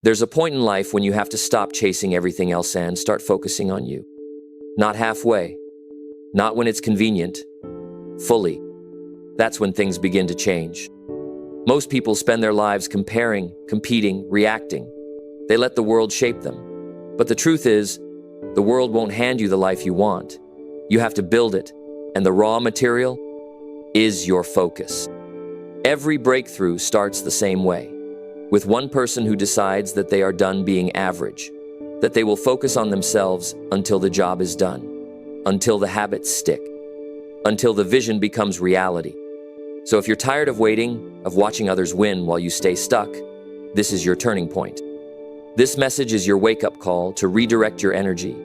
There's a point in life when you have to stop chasing everything else and start focusing on you. Not halfway, not when it's convenient, fully. That's when things begin to change. Most people spend their lives comparing, competing, reacting. They let the world shape them. But the truth is, the world won't hand you the life you want. You have to build it, and the raw material is your focus. Every breakthrough starts the same way, with one person who decides that they are done being average, that they will focus on themselves until the job is done, until the habits stick, until the vision becomes reality. So if you're tired of waiting, of watching others win while you stay stuck, this is your turning point. This message is your wake-up call to redirect your energy,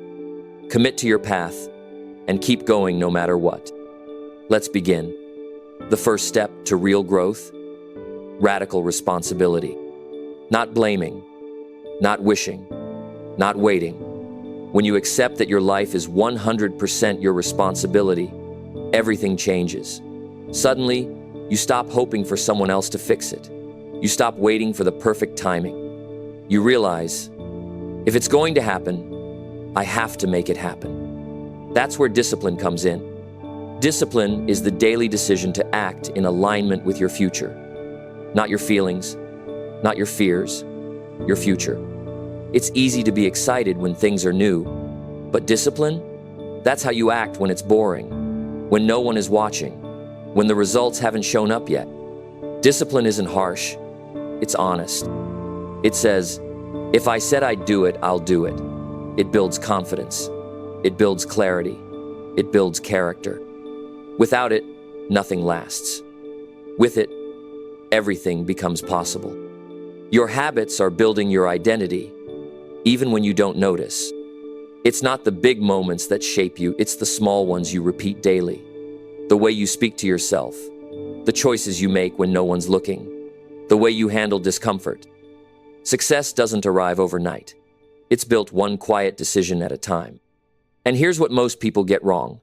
commit to your path, and keep going no matter what. Let's begin. The first step to real growth: radical responsibility. Not blaming, not wishing, not waiting. When you accept that your life is 100% your responsibility, everything changes. Suddenly, you stop hoping for someone else to fix it. You stop waiting for the perfect timing. You realize, if it's going to happen, I have to make it happen. That's where discipline comes in. Discipline is the daily decision to act in alignment with your future. Not your feelings, not your fears, your future. It's easy to be excited when things are new, but discipline? That's how you act when it's boring, when no one is watching, when the results haven't shown up yet. Discipline isn't harsh, it's honest. It says, if I said I'd do it, I'll do it. It builds confidence. It builds clarity. It builds character. Without it, nothing lasts. With it, everything becomes possible. Your habits are building your identity, even when you don't notice. It's not the big moments that shape you, it's the small ones you repeat daily. The way you speak to yourself, the choices you make when no one's looking, the way you handle discomfort. Success doesn't arrive overnight. It's built one quiet decision at a time. And here's what most people get wrong.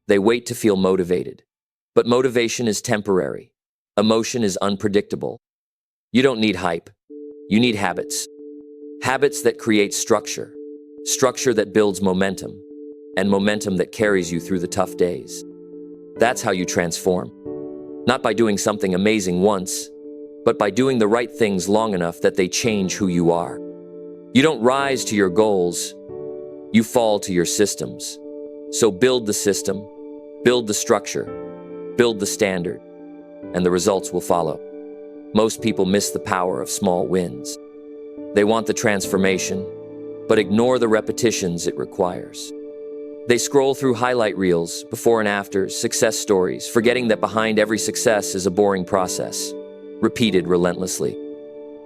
They wait to feel motivated. But motivation is temporary. Emotion is unpredictable. You don't need hype. You need habits. Habits that create structure. Structure that builds momentum. And momentum that carries you through the tough days. That's how you transform. Not by doing something amazing once, but by doing the right things long enough that they change who you are. You don't rise to your goals, you fall to your systems. So build the system, build the structure, build the standard, and the results will follow. Most people miss the power of small wins. They want the transformation, but ignore the repetitions it requires. They scroll through highlight reels, before and afters, success stories, forgetting that behind every success is a boring process, repeated relentlessly.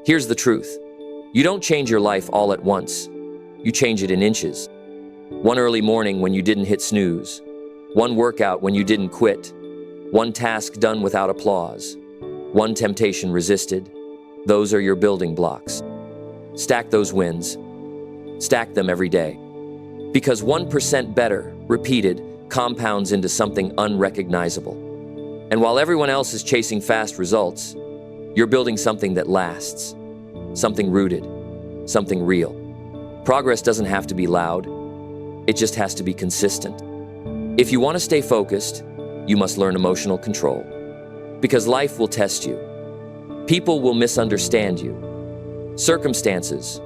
Here's the truth. You don't change your life all at once. You change it in inches. One early morning when you didn't hit snooze. One workout when you didn't quit. One task done without applause. One temptation resisted. Those are your building blocks. Stack those wins. Stack them every day. Because 1% better, repeated, compounds into something unrecognizable. And while everyone else is chasing fast results, you're building something that lasts. Something rooted. Something real. Progress doesn't have to be loud. It just has to be consistent. If you want to stay focused, you must learn emotional control. Because life will test you. People will misunderstand you. Circumstances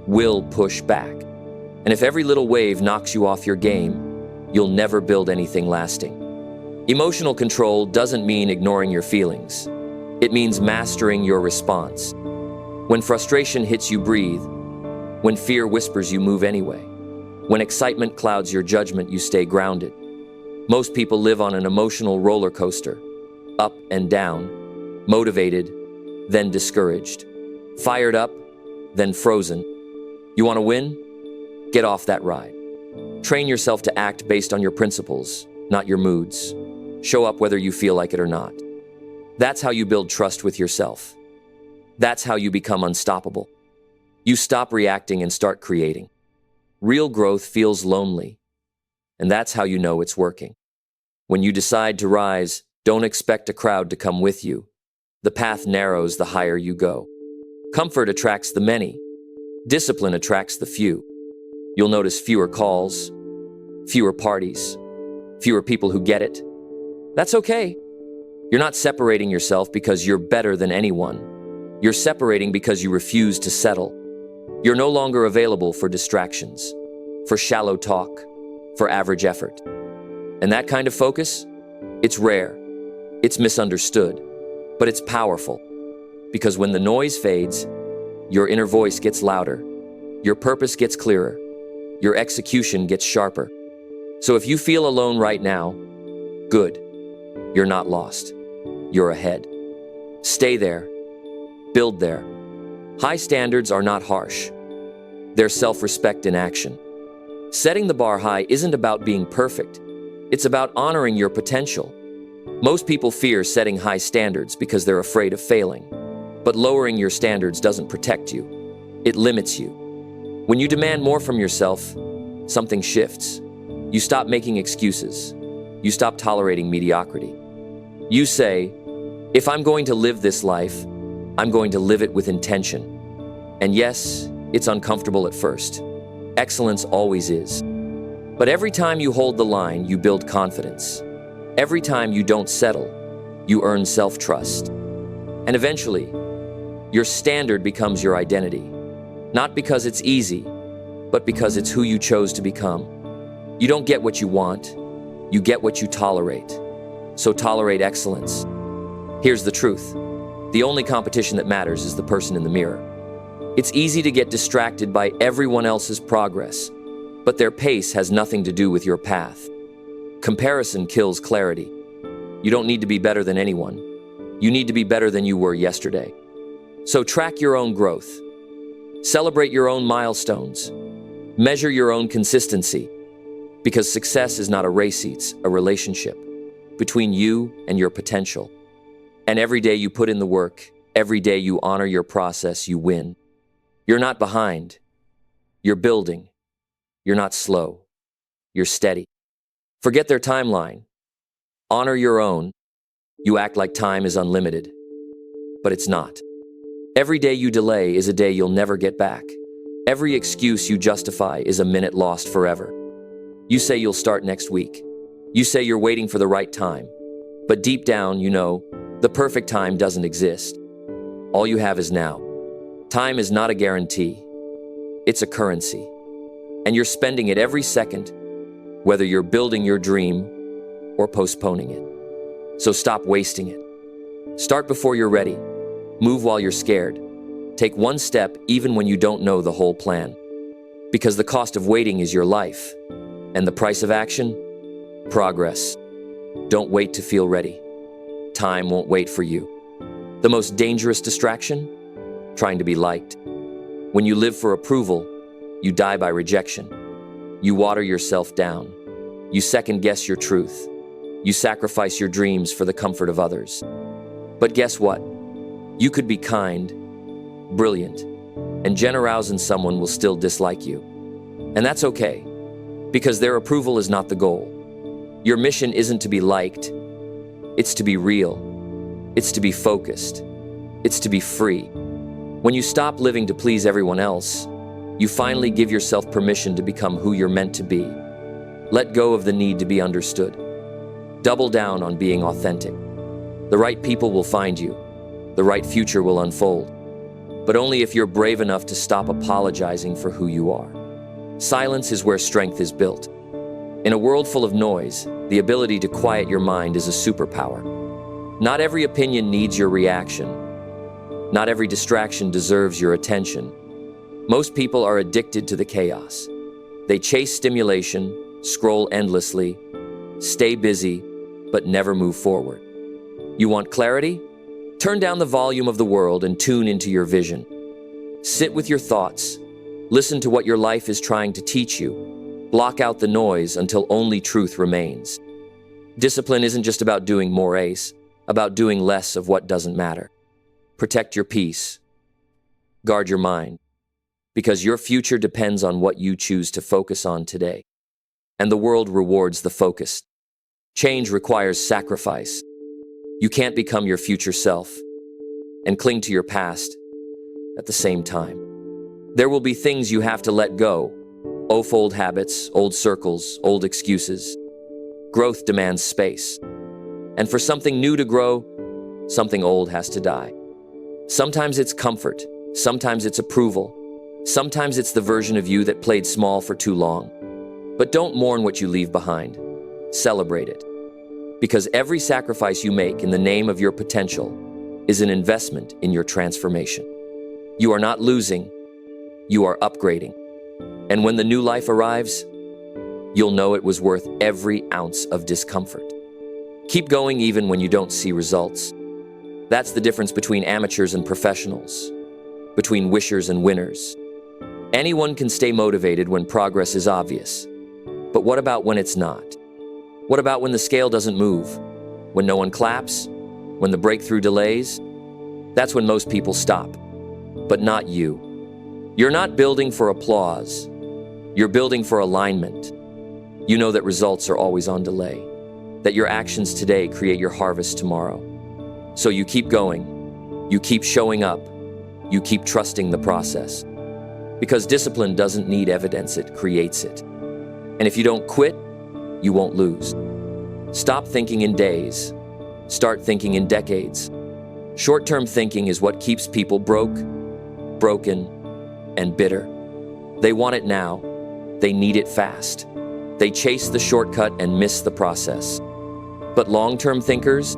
will push back. And if every little wave knocks you off your game, you'll never build anything lasting. Emotional control doesn't mean ignoring your feelings. It means mastering your response. When frustration hits you, breathe. When fear whispers, you move anyway. When excitement clouds your judgment, you stay grounded. Most people live on an emotional roller coaster, up and down, motivated, then discouraged, fired up, then frozen. You want to win? Get off that ride. Train yourself to act based on your principles, not your moods. Show up whether you feel like it or not. That's how you build trust with yourself. That's how you become unstoppable. You stop reacting and start creating. Real growth feels lonely, and that's how you know it's working. When you decide to rise, don't expect a crowd to come with you. The path narrows the higher you go. Comfort attracts the many. Discipline attracts the few. You'll notice fewer calls, fewer parties, fewer people who get it. That's okay. You're not separating yourself because you're better than anyone. You're separating because you refuse to settle. You're no longer available for distractions, for shallow talk, for average effort. And that kind of focus, it's rare, it's misunderstood, but it's powerful. Because when the noise fades, your inner voice gets louder, your purpose gets clearer, your execution gets sharper. So if you feel alone right now, good. You're not lost. You're ahead. Stay there. Build there. High standards are not harsh. They're self-respect in action. Setting the bar high isn't about being perfect. It's about honoring your potential. Most people fear setting high standards because they're afraid of failing. But lowering your standards doesn't protect you. It limits you. When you demand more from yourself, something shifts. You stop making excuses. You stop tolerating mediocrity. You say, if I'm going to live this life, I'm going to live it with intention. And yes, it's uncomfortable at first. Excellence always is. But every time you hold the line, you build confidence. Every time you don't settle, you earn self-trust. And eventually, your standard becomes your identity. Not because it's easy, but because it's who you chose to become. You don't get what you want, you get what you tolerate. So tolerate excellence. Here's the truth. The only competition that matters is the person in the mirror. It's easy to get distracted by everyone else's progress, but their pace has nothing to do with your path. Comparison kills clarity. You don't need to be better than anyone. You need to be better than you were yesterday. So track your own growth. Celebrate your own milestones. Measure your own consistency. Because success is not a race, it's a relationship between you and your potential. And every day you put in the work, every day you honor your process, you win. You're not behind. You're building. You're not slow. You're steady. Forget their timeline. Honor your own. You act like time is unlimited, but it's not. Every day you delay is a day you'll never get back. Every excuse you justify is a minute lost forever. You say you'll start next week. You say you're waiting for the right time. But deep down, you know, the perfect time doesn't exist. All you have is now. Time is not a guarantee. It's a currency. And you're spending it every second, whether you're building your dream or postponing it. So stop wasting it. Start before you're ready. Move while you're scared. Take one step even when you don't know the whole plan. Because the cost of waiting is your life. And the price of action? Progress. Don't wait to feel ready. Time won't wait for you. The most dangerous distraction? Trying to be liked. When you live for approval, you die by rejection. You water yourself down. You second-guess your truth. You sacrifice your dreams for the comfort of others. But guess what? You could be kind, brilliant, and generous, and someone will still dislike you. And that's okay, because their approval is not the goal. Your mission isn't to be liked. It's to be real. It's to be focused. It's to be free. When you stop living to please everyone else, you finally give yourself permission to become who you're meant to be. Let go of the need to be understood. Double down on being authentic. The right people will find you. The right future will unfold. But only if you're brave enough to stop apologizing for who you are. Silence is where strength is built. In a world full of noise, the ability to quiet your mind is a superpower. Not every opinion needs your reaction. Not every distraction deserves your attention. Most people are addicted to the chaos. They chase stimulation, scroll endlessly, stay busy, but never move forward. You want clarity? Turn down the volume of the world and tune into your vision. Sit with your thoughts. Listen to what your life is trying to teach you. Block out the noise until only truth remains. Discipline isn't just about doing more, about doing less of what doesn't matter. Protect your peace. Guard your mind. Because your future depends on what you choose to focus on today. And the world rewards the focused. Change requires sacrifice. You can't become your future self and cling to your past at the same time. There will be things you have to let go. Old habits, old circles, old excuses. Growth demands space. And for something new to grow, something old has to die. Sometimes it's comfort. Sometimes it's approval. Sometimes it's the version of you that played small for too long. But don't mourn what you leave behind. Celebrate it. Because every sacrifice you make in the name of your potential is an investment in your transformation. You are not losing, you are upgrading. And when the new life arrives, you'll know it was worth every ounce of discomfort. Keep going even when you don't see results. That's the difference between amateurs and professionals, between wishers and winners. Anyone can stay motivated when progress is obvious. But what about when it's not? What about when the scale doesn't move? When no one claps? When the breakthrough delays? That's when most people stop. But not you. You're not building for applause. You're building for alignment. You know that results are always on delay, that your actions today create your harvest tomorrow. So you keep going, you keep showing up, you keep trusting the process. Because discipline doesn't need evidence, it creates it. And if you don't quit, you won't lose. Stop thinking in days. Start thinking in decades. Short-term thinking is what keeps people broke, broken, and bitter. They want it now. They need it fast. They chase the shortcut and miss the process. But long-term thinkers,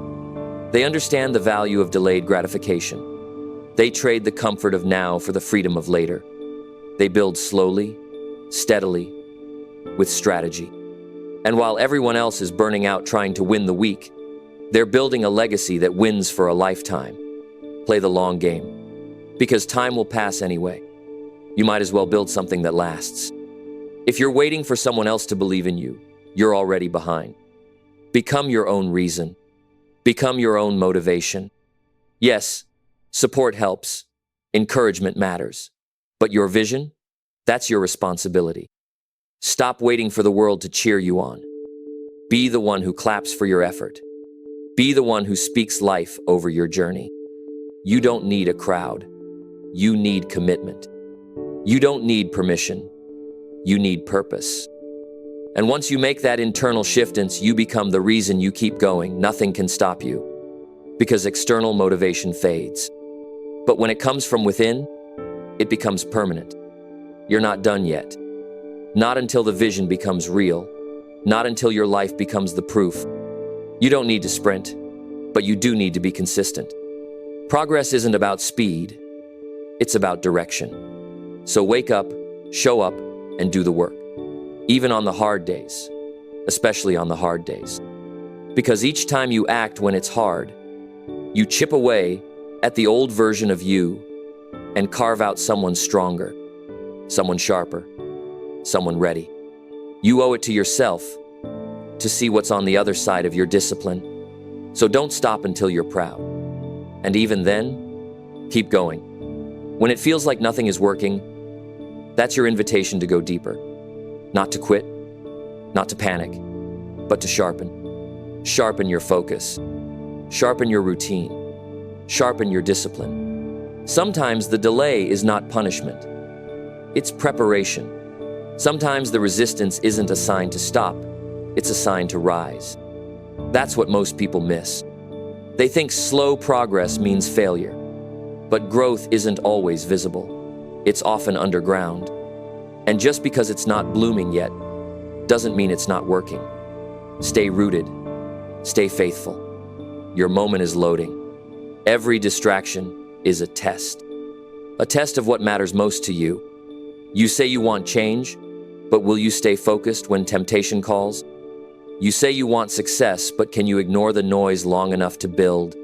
they understand the value of delayed gratification. They trade the comfort of now for the freedom of later. They build slowly, steadily, with strategy. And while everyone else is burning out trying to win the week, they're building a legacy that wins for a lifetime. Play the long game. Because time will pass anyway. You might as well build something that lasts. If you're waiting for someone else to believe in you, you're already behind. Become your own reason. Become your own motivation. Yes, support helps. Encouragement matters. But your vision? That's your responsibility. Stop waiting for the world to cheer you on. Be the one who claps for your effort. Be the one who speaks life over your journey. You don't need a crowd. You need commitment. You don't need permission. You need purpose. And once you make that internal shift, you become the reason you keep going. Nothing can stop you. Because external motivation fades. But when it comes from within, it becomes permanent. You're not done yet. Not until the vision becomes real. Not until your life becomes the proof. You don't need to sprint, but you do need to be consistent. Progress isn't about speed. It's about direction. So wake up, show up, and do the work. Even on the hard days. Especially on the hard days. Because each time you act when it's hard, you chip away at the old version of you and carve out someone stronger, someone sharper, someone ready. You owe it to yourself to see what's on the other side of your discipline. So don't stop until you're proud. And even then, keep going. When it feels like nothing is working, that's your invitation to go deeper. Not to quit, not to panic, but to sharpen. Sharpen your focus. Sharpen your routine. Sharpen your discipline. Sometimes the delay is not punishment. It's preparation. Sometimes the resistance isn't a sign to stop. It's a sign to rise. That's what most people miss. They think slow progress means failure. But growth isn't always visible. It's often underground. And just because it's not blooming yet, doesn't mean it's not working. Stay rooted. Stay faithful. Your moment is loading. Every distraction is a test of what matters most to you. You say you want change, but will you stay focused when temptation calls? You say you want success, but can you ignore the noise long enough to build?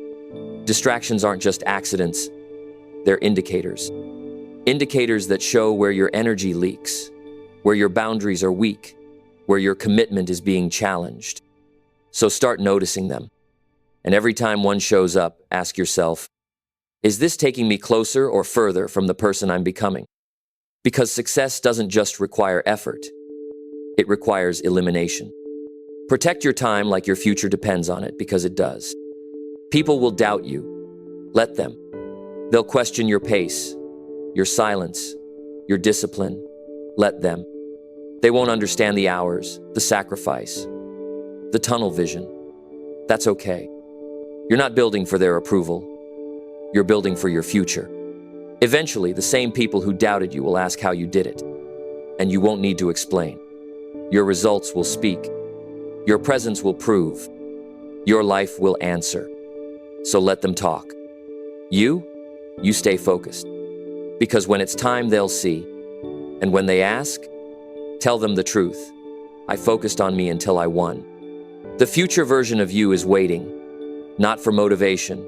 Distractions aren't just accidents, they're indicators. Indicators that show where your energy leaks, where your boundaries are weak, where your commitment is being challenged. So start noticing them. And every time one shows up, ask yourself, is this taking me closer or further from the person I'm becoming? Because success doesn't just require effort, it requires elimination. Protect your time like your future depends on it, because it does. People will doubt you. Let them. They'll question your pace, your silence, your discipline. Let them. They won't understand the hours, the sacrifice, the tunnel vision. That's okay. You're not building for their approval. You're building for your future. Eventually, the same people who doubted you will ask how you did it, and you won't need to explain. Your results will speak. Your presence will prove. Your life will answer. So let them talk. You stay focused. Because when it's time, they'll see. And when they ask, tell them the truth. I focused on me until I won. The future version of you is waiting, not for motivation,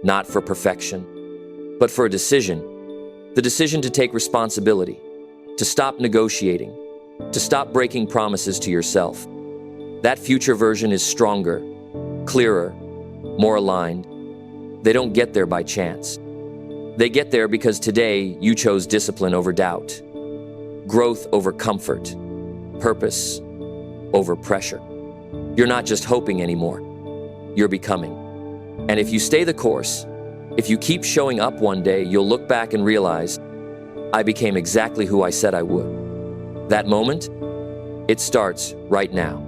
not for perfection, but for a decision. The decision to take responsibility, to stop negotiating, to stop breaking promises to yourself. That future version is stronger, clearer, more aligned. They don't get there by chance. They get there because today you chose discipline over doubt, growth over comfort, purpose over pressure. You're not just hoping anymore. You're becoming. And if you stay the course, if you keep showing up one day, you'll look back and realize, I became exactly who I said I would. That moment, it starts right now.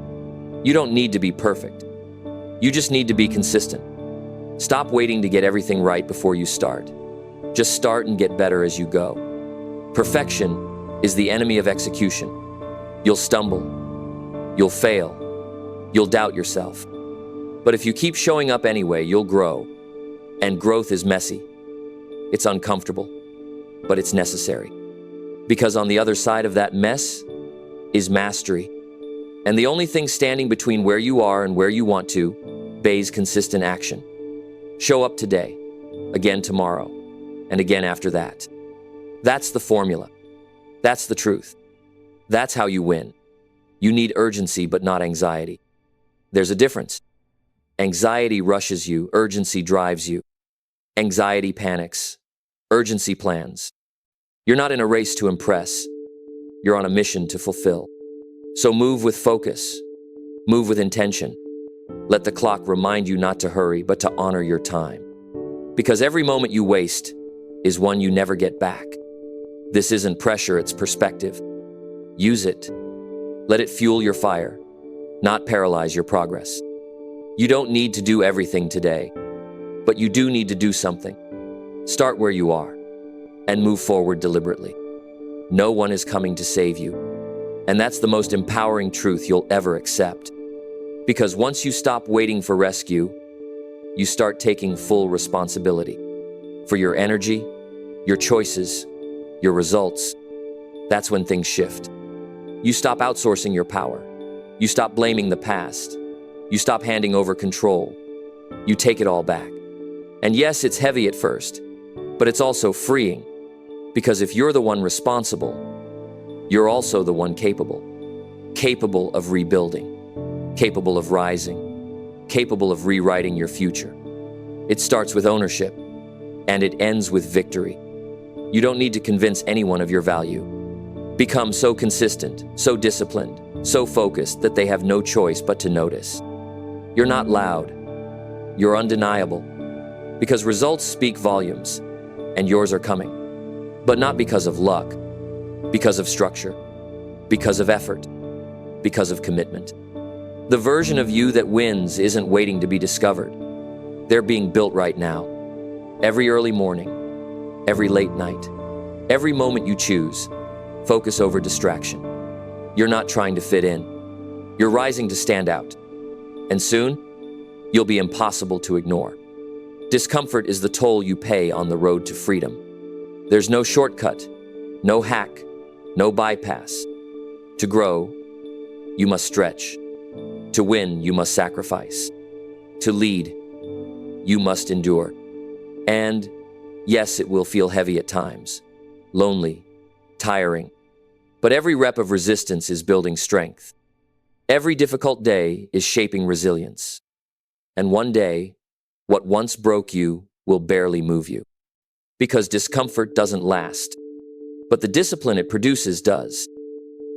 You don't need to be perfect. You just need to be consistent. Stop waiting to get everything right before you start. Just start and get better as you go. Perfection is the enemy of execution. You'll stumble. You'll fail. You'll doubt yourself. But if you keep showing up anyway, you'll grow. And growth is messy. It's uncomfortable, but it's necessary. Because on the other side of that mess is mastery. And the only thing standing between where you are and where you want to is consistent action. Show up today, again tomorrow, and again after that. That's the formula. That's the truth. That's how you win. You need urgency, but not anxiety. There's a difference. Anxiety rushes you, urgency drives you. Anxiety panics, urgency plans. You're not in a race to impress. You're on a mission to fulfill. So move with focus. Move with intention. Let the clock remind you not to hurry, but to honor your time. Because every moment you waste is one you never get back. This isn't pressure, it's perspective. Use it. Let it fuel your fire, not paralyze your progress. You don't need to do everything today, but you do need to do something. Start where you are and move forward deliberately. No one is coming to save you. And that's the most empowering truth you'll ever accept. Because once you stop waiting for rescue, you start taking full responsibility for your energy, your choices, your results. That's when things shift. You stop outsourcing your power. You stop blaming the past. You stop handing over control. You take it all back. And yes, it's heavy at first, but it's also freeing. Because if you're the one responsible, you're also the one capable. Capable of rebuilding. Capable of rising. Capable of rewriting your future. It starts with ownership, and it ends with victory. You don't need to convince anyone of your value. Become so consistent, so disciplined, so focused that they have no choice but to notice. You're not loud. You're undeniable. Because results speak volumes, and yours are coming. But not because of luck, because of structure, because of effort, because of commitment. The version of you that wins isn't waiting to be discovered. They're being built right now. Every early morning, every late night, every moment you choose, focus over distraction. You're not trying to fit in. You're rising to stand out. And soon, you'll be impossible to ignore. Discomfort is the toll you pay on the road to freedom. There's no shortcut, no hack, no bypass. To grow, you must stretch. To win, you must sacrifice. To lead, you must endure. And yes, it will feel heavy at times, lonely, tiring. But every rep of resistance is building strength. Every difficult day is shaping resilience. And one day, what once broke you will barely move you. Because discomfort doesn't last, but the discipline it produces does.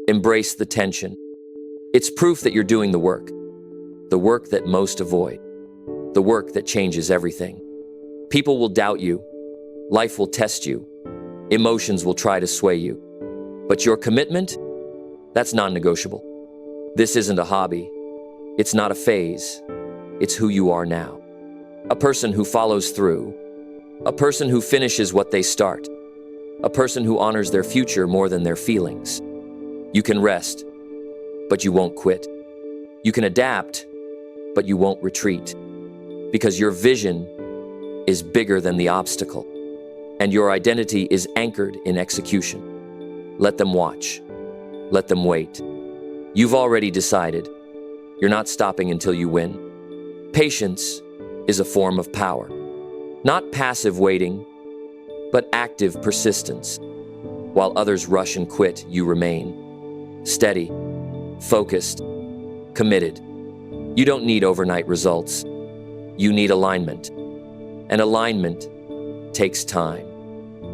Embrace the tension. It's proof that you're doing the work that most avoid, the work that changes everything. People will doubt you, life will test you, Emotions will try to sway you. But your commitment? That's non-negotiable. This isn't a hobby. It's not a phase. It's who you are now. A person who follows through. A person who finishes what they start. A person who honors their future more than their feelings. You can rest, but you won't quit. You can adapt, but you won't retreat. Because your vision is bigger than the obstacle, and your identity is anchored in execution. Let them watch. Let them wait. You've already decided. You're not stopping until you win. Patience is a form of power. Not passive waiting, but active persistence. While others rush and quit, you remain. Steady, focused, committed. You don't need overnight results. You need alignment. And alignment takes time.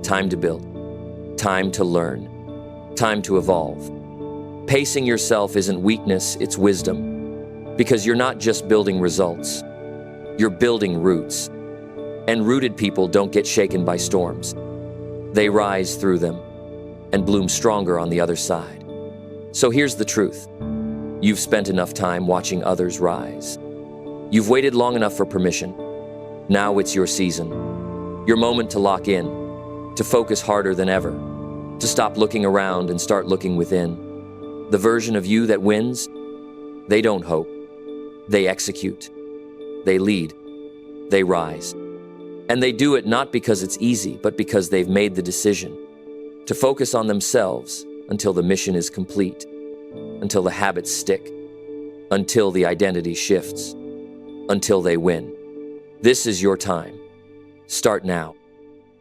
Time to build. Time to learn. Time to evolve. Pacing yourself isn't weakness, it's wisdom. Because you're not just building results. You're building roots. And rooted people don't get shaken by storms. They rise through them and bloom stronger on the other side. So here's the truth. You've spent enough time watching others rise. You've waited long enough for permission. Now it's your season. Your moment to lock in, to focus harder than ever, to stop looking around and start looking within. The version of you that wins, they don't hope. They execute. They lead. They rise. And they do it not because it's easy, but because they've made the decision to focus on themselves until the mission is complete, until the habits stick, until the identity shifts, until they win. This is your time. Start now.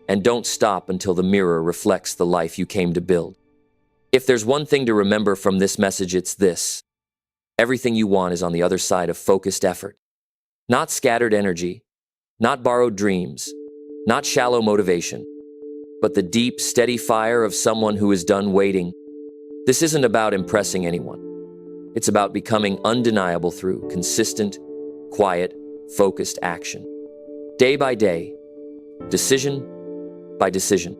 And don't stop until the mirror reflects the life you came to build. If there's one thing to remember from this message, it's this. Everything you want is on the other side of focused effort. Not scattered energy, not borrowed dreams, not shallow motivation, but the deep, steady fire of someone who is done waiting. This isn't about impressing anyone. It's about becoming undeniable through consistent, quiet, focused action. Day by day, decision by decision,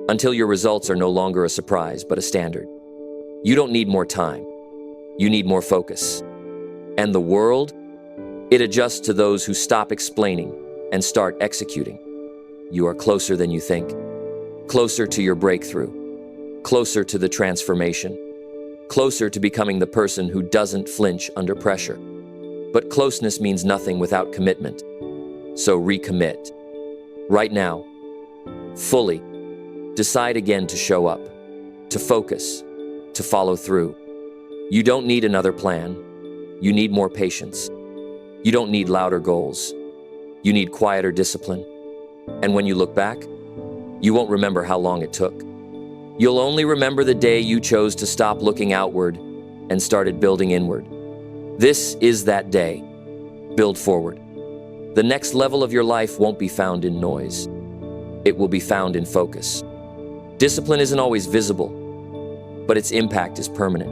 until your results are no longer a surprise but a standard. You don't need more time. You need more focus. And the world, it adjusts to those who stop explaining and start executing. You are closer than you think. Closer to your breakthrough. Closer to the transformation. Closer to becoming the person who doesn't flinch under pressure. But closeness means nothing without commitment. So recommit. Right now. Fully. Decide again to show up. To focus. To follow through. You don't need another plan. You need more patience. You don't need louder goals. You need quieter discipline. And when you look back, you won't remember how long it took. You'll only remember the day you chose to stop looking outward and started building inward. This is that day. Build forward. The next level of your life won't be found in noise. It will be found in focus. Discipline isn't always visible, but its impact is permanent.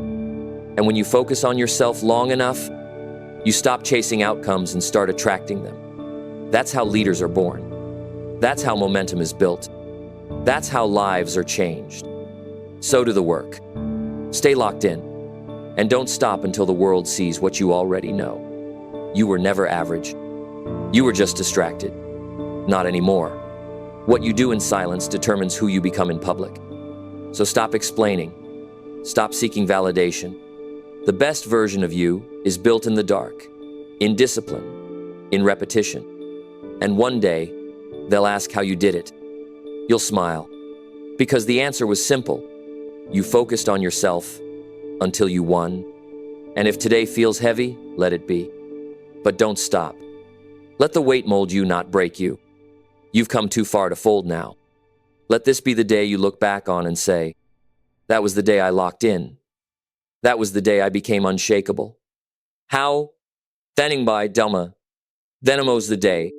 And when you focus on yourself long enough, you stop chasing outcomes and start attracting them. That's how leaders are born. That's how momentum is built. That's how lives are changed. So do the work. Stay locked in. And don't stop until the world sees what you already know. You were never average. You were just distracted. Not anymore. What you do in silence determines who you become in public. So stop explaining. Stop seeking validation. The best version of you is built in the dark, in discipline, in repetition. And one day, they'll ask how you did it. You'll smile. Because the answer was simple. You focused on yourself until you won. And if today feels heavy, let it be. But don't stop. Let the weight mold you, not break you. You've come too far to fold now. Let this be the day you look back on and say, that was the day I locked in. That was the day I became unshakable. How? Thanning by Delma. Denamo's the day.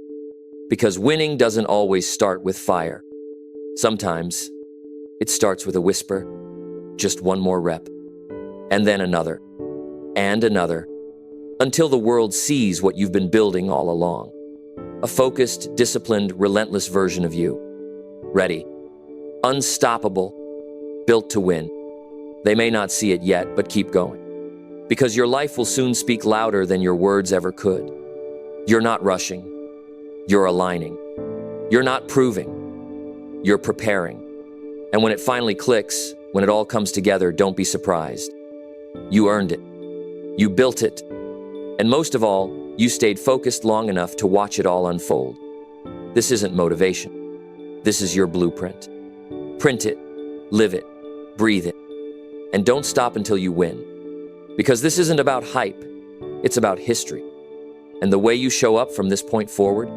Because winning doesn't always start with fire. Sometimes it starts with a whisper, just one more rep, and then another, and another, until the world sees what you've been building all along. A focused, disciplined, relentless version of you. Ready. Unstoppable, built to win. They may not see it yet, but keep going. Because your life will soon speak louder than your words ever could. You're not rushing. You're aligning. You're not proving. You're preparing. And when it finally clicks, when it all comes together, don't be surprised. You earned it. You built it. And most of all, you stayed focused long enough to watch it all unfold. This isn't motivation. This is your blueprint. Print it, live it, breathe it. And don't stop until you win. Because this isn't about hype. It's about history. And the way you show up from this point forward,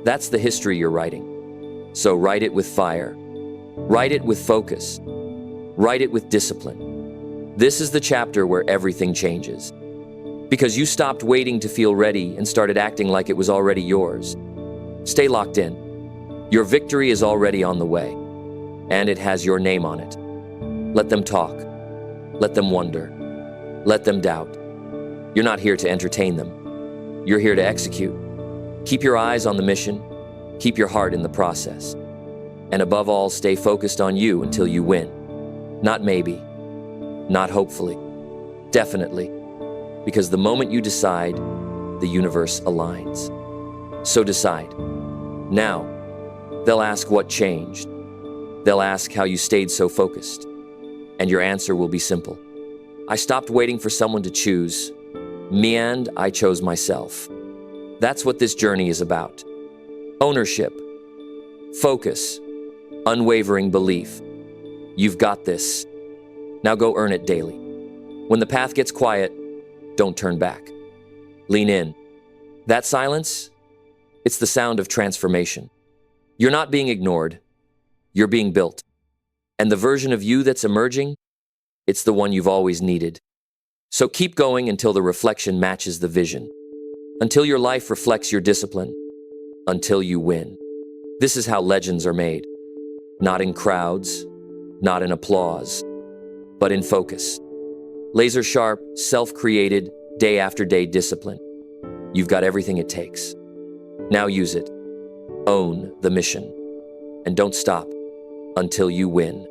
that's the history you're writing. So write it with fire. Write it with focus. Write it with discipline. This is the chapter where everything changes. Because you stopped waiting to feel ready and started acting like it was already yours. Stay locked in. Your victory is already on the way, and it has your name on it. Let them talk. Let them wonder. Let them doubt. You're not here to entertain them. You're here to execute. Keep your eyes on the mission. Keep your heart in the process. And above all, stay focused on you until you win. Not maybe. Not hopefully. Definitely. Because the moment you decide, the universe aligns. So decide. Now, they'll ask what changed. They'll ask how you stayed so focused. And your answer will be simple. I stopped waiting for someone to choose me, and I chose myself. That's what this journey is about. Ownership, focus, unwavering belief. You've got this. Now go earn it daily. When the path gets quiet, don't turn back. Lean in. That silence, it's the sound of transformation. You're not being ignored. You're being built. And the version of you that's emerging, it's the one you've always needed. So keep going until the reflection matches the vision. Until your life reflects your discipline. Until you win. This is how legends are made. Not in crowds, not in applause, but in focus. Laser sharp, self-created, day after day discipline. You've got everything it takes. Now use it. Own the mission. And don't stop until you win.